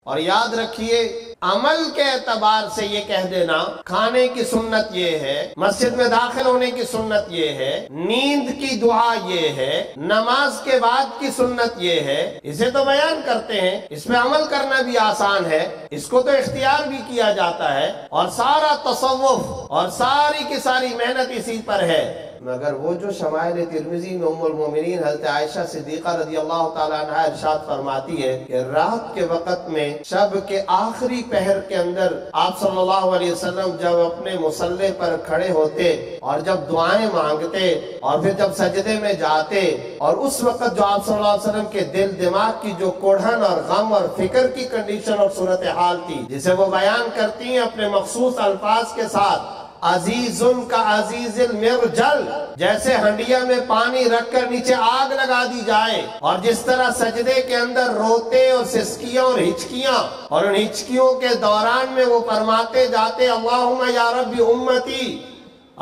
اور یاد رکھیے عمل کے اعتبار سے یہ کہہ دینا کھانے کی سنت یہ ہے، مسجد میں داخل ہونے کی سنت یہ ہے، نیند کی دعا یہ ہے، نماز کے بعد کی سنت یہ ہے، اسے تو بیان کرتے ہیں، اس پہ عمل کرنا بھی آسان ہے، اس کو تو اختیار بھی کیا جاتا ہے، اور سارا تصوف اور ساری کی ساری محنت اسی پر ہے۔ مگر وہ جو شمائل ترمذی میں ام المومنین حضرت عائشہ صدیقہ رضی اللہ تعالیٰ عنہ ارشاد فرماتی ہے کہ رات کے وقت میں شب کے آخری پہر کے اندر آپ صلی اللہ علیہ وسلم جب اپنے مصلی پر کھڑے ہوتے اور جب دعائیں مانگتے اور پھر جب سجدے میں جاتے، اور اس وقت جو آپ صلی اللہ علیہ وسلم کے دل دماغ کی جو کوڑھن اور غم اور فکر کی کنڈیشن اور صورتحال تھی، جسے وہ بیان کرتی ہیں اپنے مخصوص الفاظ کے ساتھ، عزیزن کا عزیز المرجل، جیسے ہنڈیا میں پانی رکھ کر نیچے آگ لگا دی جائے، اور جس طرح سجدے کے اندر روتے اور سسکیاں اور ہچکیاں، اور ان ہچکیوں کے دوران میں وہ فرماتے جاتے اللہم یا رب امتی،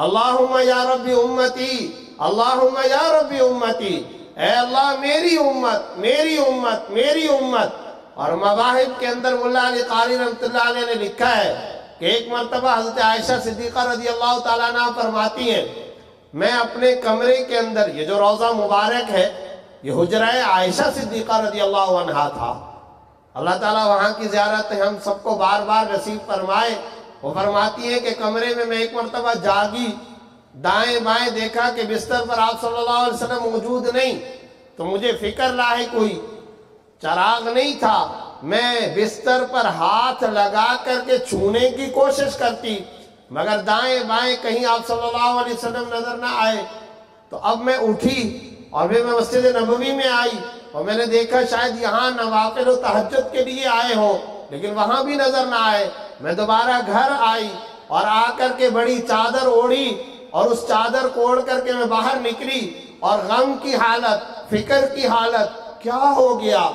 اللہم یا رب امتی، اللہم یا رب امتی، اے اللہ میری امت میری امت میری امت۔ اور مواہب کے اندر ملا علی قاری رحمۃ اللہ علیہ نے لکھا ہے کہ ایک مرتبہ حضرت عائشہ صدیقہ رضی اللہ تعالیٰ عنہ فرماتی ہیں، میں اپنے کمرے کے اندر، یہ جو روضہ مبارک ہے یہ حجرہ عائشہ صدیقہ رضی اللہ عنہ تھا، اللہ تعالیٰ وہاں کی زیارت ہم سب کو بار بار نصیب فرمائے۔ وہ فرماتی ہے کہ کمرے میں ایک مرتبہ جاگی، دائیں بائیں دیکھا کہ بستر پر آپ صلی اللہ علیہ وسلم موجود نہیں، تو مجھے فکر لاحق ہوئی، چراغ نہیں تھا، میں بستر پر ہاتھ لگا کر کے چھونے کی کوشش کرتی، مگر دائیں بائیں کہیں آپ صلی اللہ علیہ وسلم نظر نہ آئے۔ تو اب میں اٹھی اور پھر میں مسجد نبوی میں آئی، اور میں نے دیکھا شاید یہاں نوافل و تہجد کے لیے آئے ہوں، لیکن وہاں بھی نظر نہ آئے۔ میں دوبارہ گھر آئی اور آ کر کے بڑی چادر اوڑھی، اور اس چادر کو اوڑھ کر کے میں باہر نکلی، اور غم کی حالت، فکر کی حالت، کیا ہو گیا؟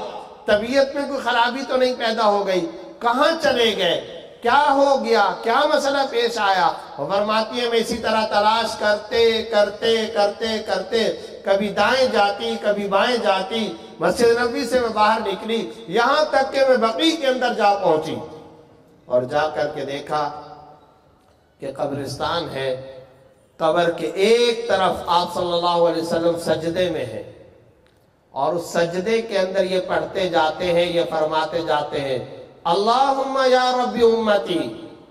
طبیعت میں کوئی خرابی تو نہیں پیدا ہو گئی؟ کہاں چلے گئے؟ کیا ہو گیا؟ کیا مسئلہ پیش آیا؟ وہ فرماتی ہے میں اسی طرح تلاش کرتے کرتے کرتے کرتے کبھی دائیں جاتی کبھی بائیں جاتی، مسجد نبوی سے میں باہر نکلی، یہاں تک کہ میں بقیع کے اندر جا پہنچی، اور جا کر کے دیکھا کہ قبرستان ہے، قبر کے ایک طرف آپ صلی اللہ علیہ وسلم سجدے میں ہیں، اور اس سجدے کے اندر یہ پڑھتے جاتے ہیں، یہ فرماتے جاتے ہیں اللہم یا رب امتی،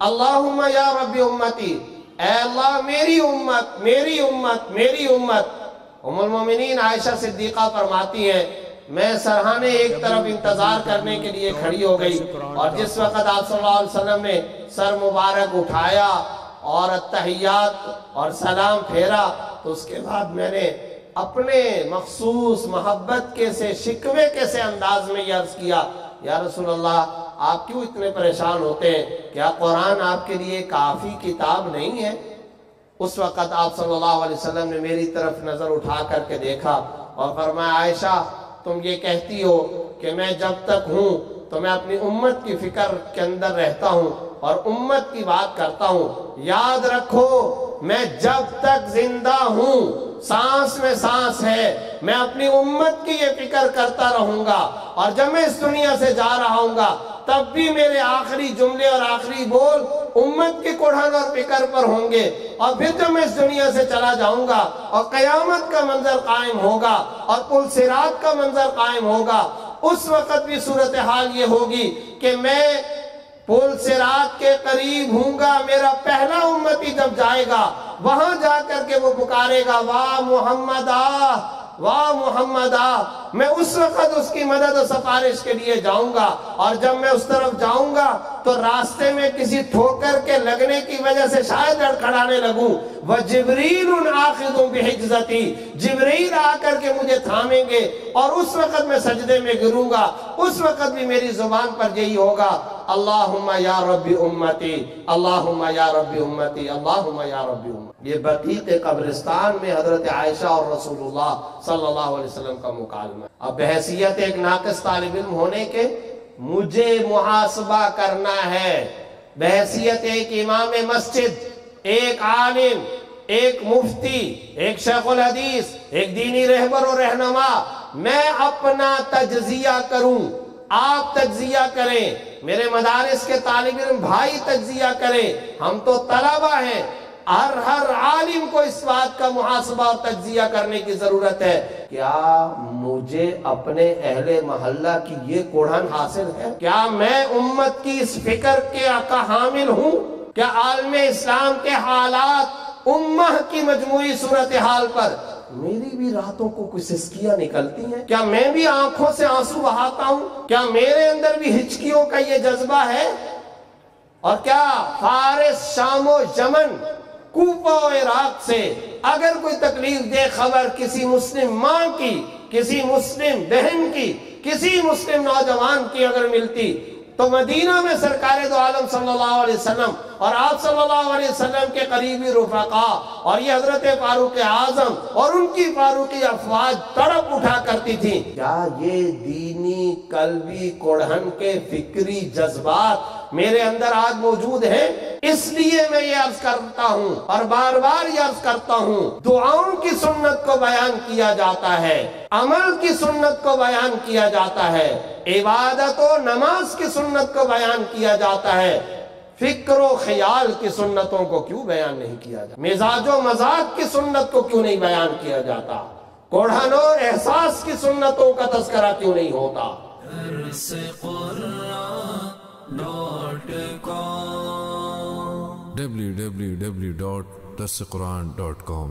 اللہم یا رب امتی، اے اللہ میری امت میری امت میری امت۔ ام المومنین عائشہ صدیقہ فرماتی ہیں میں سرہانے ایک طرف انتظار کرنے کے لیے کھڑی ہو گئی، اور جس وقت آپ صلی اللہ علیہ وسلم نے سر مبارک اٹھایا اور التحیات اور سلام پھیرا، تو اس کے بعد میں نے اپنے مخصوص محبت کے سے شکوے کے سے انداز میں یہ عرض کیا، یا رسول اللہ آپ کیوں اتنے پریشان ہوتے ہیں؟ کیا قرآن آپ کے لیے کافی کتاب نہیں ہے؟ اس وقت آپ صلی اللہ علیہ وسلم نے میری طرف نظر اٹھا کر کے دیکھا اور فرمایا عائشہ تم یہ کہتی ہو کہ میں جب تک ہوں تو میں اپنی امت کی فکر کے اندر رہتا ہوں اور امت کی بات کرتا ہوں، یاد رکھو میں جب تک زندہ ہوں، سانس میں سانس ہے، میں اپنی امت کی یہ فکر کرتا رہوں گا، اور جب میں اس دنیا سے جا رہا ہوں گا تب بھی میرے آخری جملے اور آخری بول امت کی کوڑھن اور فکر پر ہوں گے، اور پھر جب میں اس دنیا سے چلا جاؤں گا اور قیامت کا منظر قائم ہوگا اور پل صراط کا منظر قائم ہوگا، اس وقت بھی صورتحال یہ ہوگی کہ میں پل صراط کے قریب ہوں گا، میرا پہلا امتی جب جائے گا وہاں جا کر کے وہ پکارے گا واہ محمد آ واہ محمد آ، میں اس وقت اس کی مدد و سفارش کے لیے جاؤں گا، اور جب میں اس طرف جاؤں گا تو راستے میں کسی ٹھوکر کے لگنے کی وجہ سے شاید لڑکھڑانے لگوں، وَجِبْرِيلٌ آخِذٌ بِحِجْزَتِي، جبریل آ کر کے مجھے تھامیں گے، اور اس وقت میں سجدے میں گروں گا، اس وقت بھی میری زبان پر یہی ہوگا اللہم یا رب امتی، اللہم یا رب امتی، اللہم یا رب امتی۔ یہ بقیع کے قبرستان میں حضرت عائشہ اور رسول اللہ صلی اللہ علیہ وسلم کا مکالمہ۔ اب بحیثیت ایک ناقص طالب علم ہونے کے مجھے محاسبہ کرنا ہے، بحیثیت ایک امام مسجد، ایک عالم، ایک مفتی، ایک شیخ الحدیث، ایک دینی رہبر و رہنما، میں اپنا تجزیہ کروں، آپ تجزیہ کریں، میرے مدارس کے طالب علم بھائی تجزیہ کریں، ہم تو طلبہ ہیں، ہر عالم کو اس بات کا محاسبہ اور تجزیہ کرنے کی ضرورت ہے، کیا مجھے اپنے اہل محلہ کی یہ کوڑھن حاصل ہے؟ کیا میں امت کی اس فکر کا حامل ہوں؟ کیا عالم اسلام کے حالات امہ کی مجموعی صورتحال پر میری بھی راتوں کو کچھ سسکیاں نکلتی ہیں؟ کیا میں بھی آنکھوں سے آنسو بہاتا ہوں؟ کیا میرے اندر بھی ہچکیوں کا یہ جذبہ ہے؟ اور کیا فارس، شام و یمن، کوفہ و عراق سے اگر کوئی تکلیف دے خبر کسی مسلم ماں کی، کسی مسلم بہن کی، کسی مسلم نوجوان کی اگر ملتی تو مدینہ میں سرکار دو عالم صلی اللہ علیہ وسلم اور آپ صلی اللہ علیہ وسلم کے قریبی رفقا اور یہ حضرت فاروق اعظم اور ان کی فاروقی افواج تڑپ اٹھا کرتی تھی، کیا یہ دینی قلبی کوڑھن کے فکری جذبات میرے اندر آج موجود ہیں؟ اس لیے میں یہ عرض کرتا ہوں اور بار بار یہ عرض کرتا ہوں، دعاؤں کی سنت کو بیان کیا جاتا ہے، عمل کی سنت کو بیان کیا جاتا ہے، عبادت و نماز کی سنت کو بیان کیا جاتا ہے، فکر و خیال کی سنتوں کو کیوں بیان نہیں کیا جاتا؟ مزاج و مزاج کی سنت کو کیوں نہیں بیان کیا جاتا؟ کوڑھن و احساس کی سنتوں کا تذکرہ کیوں نہیں ہوتا؟ www.darsequran.com